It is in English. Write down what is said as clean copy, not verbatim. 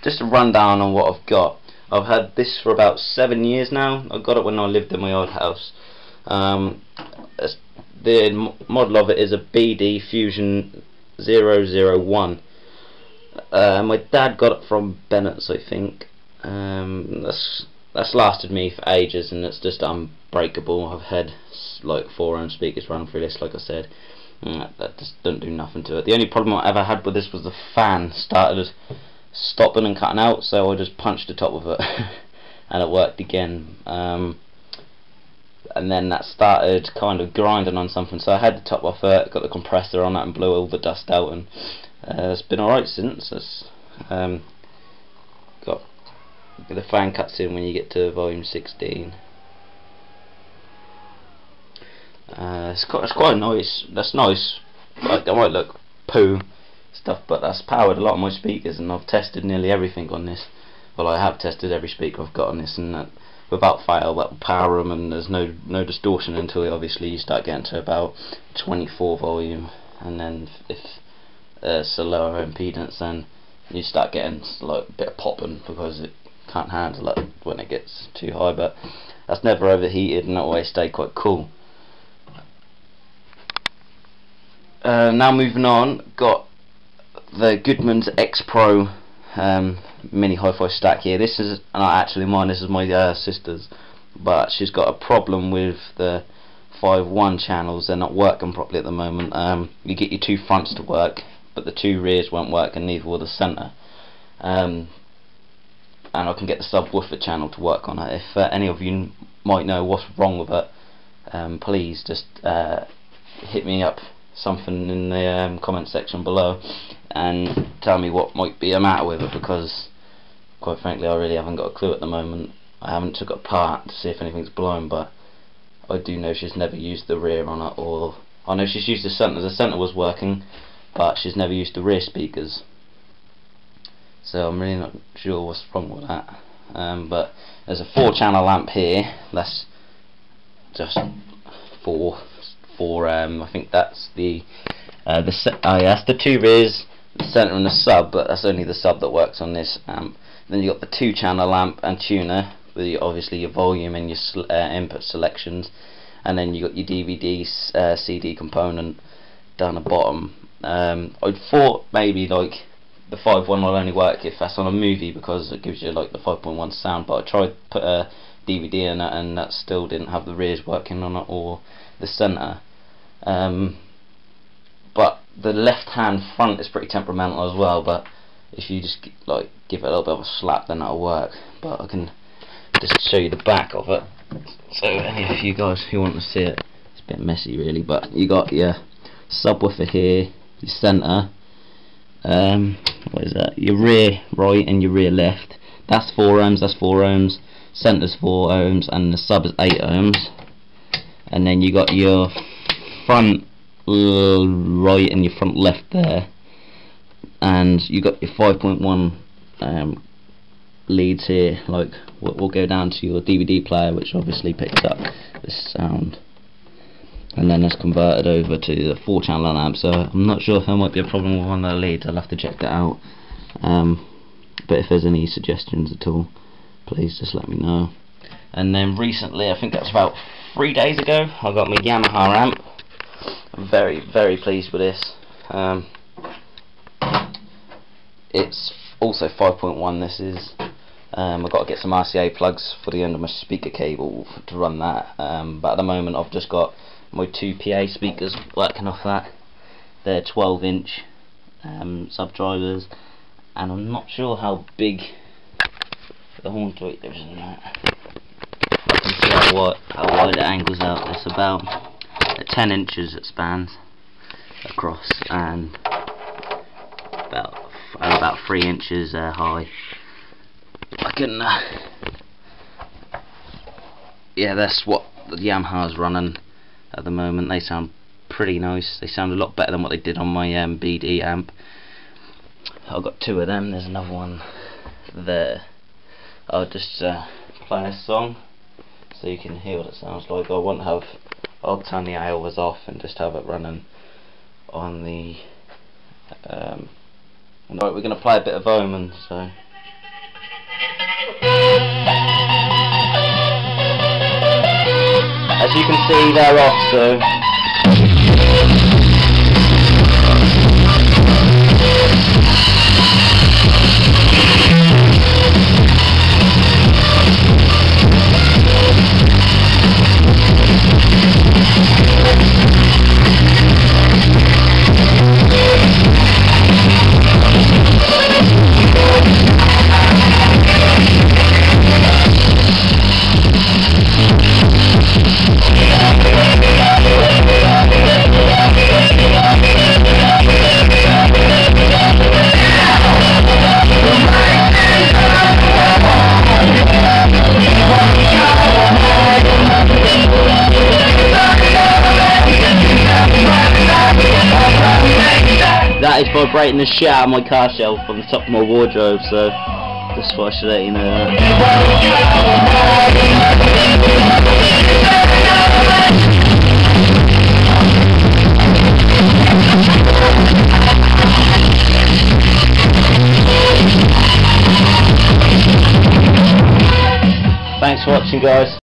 just a rundown on what I've got. I've had this for about 7 years now. I got it when I lived in my old house. The model of it is a BD Fusion 001. My dad got it from Bennett's, I think. That's lasted me for ages, and it's just unbreakable. I've had like 4-ohm speakers run through this, like I said. That just don't do nothing to it. The only problem I ever had with this was the fan started stopping and cutting out, so I just punched the top of it and it worked again. And then that started kind of grinding on something, so I had the top off it, got the compressor on it and blew all the dust out, and it's been alright since. It's got the fan cuts in when you get to volume 16. It's quite nice. That's nice. Like, that might look poo stuff, but that's powered a lot of my speakers, and I've tested nearly everything on this. Well, I have tested every speaker I've got on this, and without fail that will power them, and there's no distortion until obviously you start getting to about 24 volume, and then if it's a lower impedance, then you start getting like a bit of popping because it can't handle it when it gets too high. But that's never overheated, and that always stayed quite cool. Now moving on, got the Goodmans xpro mini hi-fi stack here. This is not actually mine, this is my sister's, but she's got a problem with the 5.1 channels. They're not working properly at the moment. You get your 2 fronts to work, but the 2 rears won't work, and neither will the centre. And I can get the subwoofer channel to work on it. If any of you might know what's wrong with it, please just hit me up something in the comment section below and tell me what might be the matter with it, because quite frankly I really haven't got a clue at the moment. I haven't took it apart to see if anything's blown, but I do know she's never used the rear on it, or I know she's used the centre. The centre was working, but she's never used the rear speakers, so I'm really not sure what's wrong with that. But there's a 4-channel lamp here. That's just for I think that's that's the 2 rears, the centre and the sub, but that's only the sub that works on this amp. Then you got the 2-channel lamp and tuner with obviously your volume and your input selections, and then you got your DVD CD component down the bottom. I thought maybe like the 5.1 will only work if that's on a movie, because it gives you like the 5.1 sound, but I tried to put a DVD in it and that still didn't have the rears working on it or the centre. But the left hand front is pretty temperamental as well, but if you just like give it a little bit of a slap, then that'll work. But I can just show you the back of it, so any of you guys who want to see it. It's a bit messy really, but you got your subwoofer here, your centre, what is that, your rear right and your rear left. That's 4 ohms, that's 4 ohms, centre's 4 ohms, and the sub is 8 ohms. And then you got your front right and your front left there, and you got your 5.1 leads here, like what will go down to your DVD player, which obviously picks up this sound, and then it's converted over to the 4-channel amp. So I'm not sure if there might be a problem with one of the leads. I'll have to check that out. But if there's any suggestions at all, please just let me know. And then recently, I think that's about 3 days ago, I got my Yamaha amp. I'm very, very pleased with this. It's also 5.1, this is. I've got to get some RCA plugs for the end of my speaker cable to run that. But at the moment I've just got my 2 PA speakers working off that. They're 12-inch sub drivers, and I'm not sure how big the horn tweet there is in that. I can see how wide it angles out. It's about 10 inches it spans across, and about 3 inches high. I can yeah, that's what the Yamaha's running at the moment. They sound pretty nice. They sound a lot better than what they did on my BD amp. I've got 2 of them. There's another one there. I'll just play a song so you can hear what it sounds like. I'll turn the AOVers off and just have it running on the right, we're going to play a bit of Omen, so As you can see, they're off, so that is vibrating the shit out of my car shelf on the top of my wardrobe, so just thought I should let you know that. Thanks for watching, guys.